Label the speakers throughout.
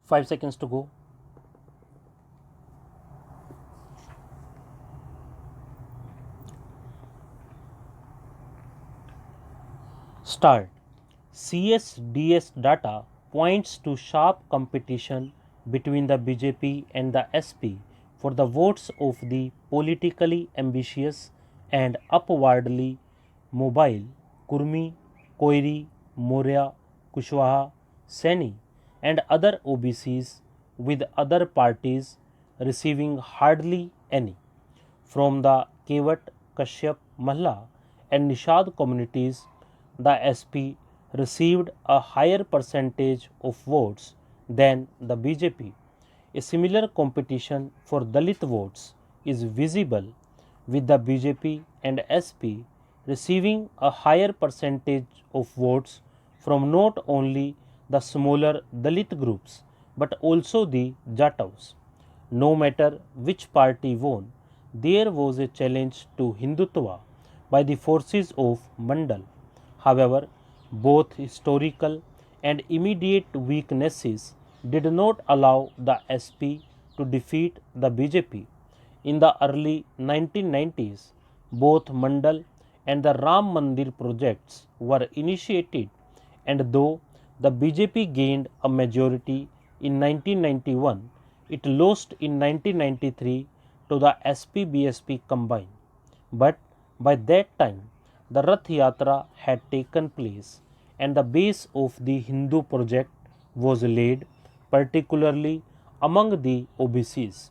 Speaker 1: 5 seconds to go. Start. CSDS data points to sharp competition between the BJP and the SP for the votes of the politically ambitious and upwardly mobile Kurmi, Koiri, Moria, Kushwaha, Seni, and other OBCs, with other parties receiving hardly any. From the Kevat, Kashyap, Mahla, and Nishad communities, the SP received a higher percentage of votes than the BJP. A similar competition for Dalit votes is visible, with the BJP and SP receiving a higher percentage of votes from not only the smaller Dalit groups but also the Jataus. No matter which party won, there was a challenge to Hindutva by the forces of Mandal. However, both historical and immediate weaknesses did not allow the SP to defeat the BJP. In the early 1990s, both Mandal and the Ram Mandir projects were initiated, and though the BJP gained a majority in 1991, it lost in 1993 to the SP-BSP combined. But by that time, the Rath Yatra had taken place and the base of the Hindu project was laid, particularly among the OBCs.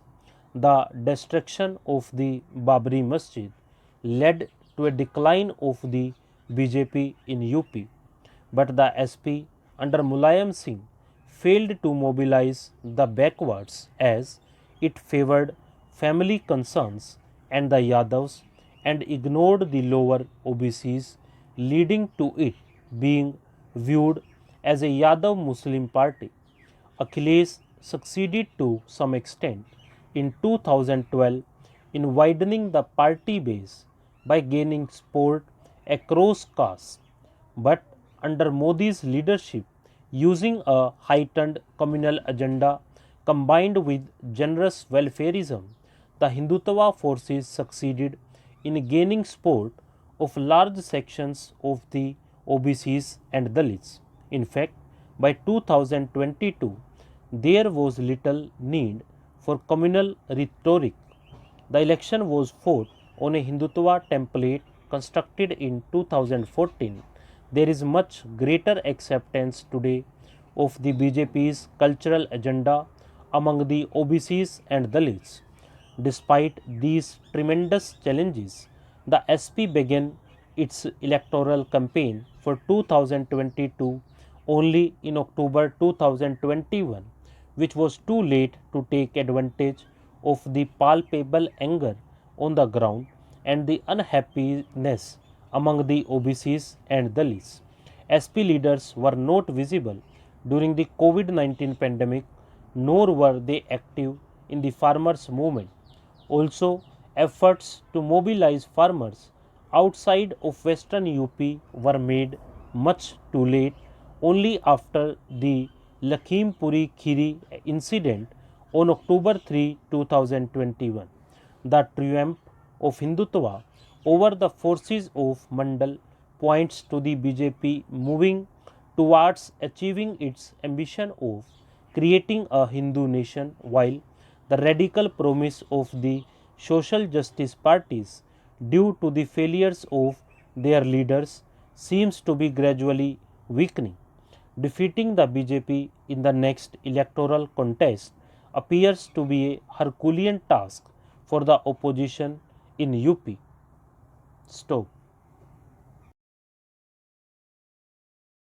Speaker 1: The destruction of the Babri Masjid led to a decline of the BJP in UP, but the SP under Mulayam Singh failed to mobilize the backwards as it favored family concerns and the Yadavs and ignored the lower OBCs, leading to it being viewed as a Yadav Muslim party. Akhilesh succeeded to some extent in 2012 in widening the party base by gaining support across castes, but under Modi's leadership, using a heightened communal agenda combined with generous welfareism, the Hindutva forces succeeded in gaining support of large sections of the OBCs and Dalits. In fact, by 2022, there was little need for communal rhetoric. The election was fought on a Hindutva template constructed in 2014. There is much greater acceptance today of the BJP's cultural agenda among the OBCs and Dalits. Despite these tremendous challenges, the SP began its electoral campaign for 2022 only in October 2021, which was too late to take advantage of the palpable anger on the ground and the unhappiness among the OBCs and Dalits. SP leaders were not visible during the COVID 19 pandemic, nor were they active in the farmers' movement. Also, efforts to mobilize farmers outside of western UP were made much too late, only after the Lakhimpuri Khiri incident on October 3, 2021. The triumph of Hindutva over the forces of Mandal points to the BJP moving towards achieving its ambition of creating a Hindu nation, while the radical promise of the social justice parties, due to the failures of their leaders, seems to be gradually weakening. Defeating the BJP in the next electoral contest appears to be a Herculean task for the opposition in UP. Stop.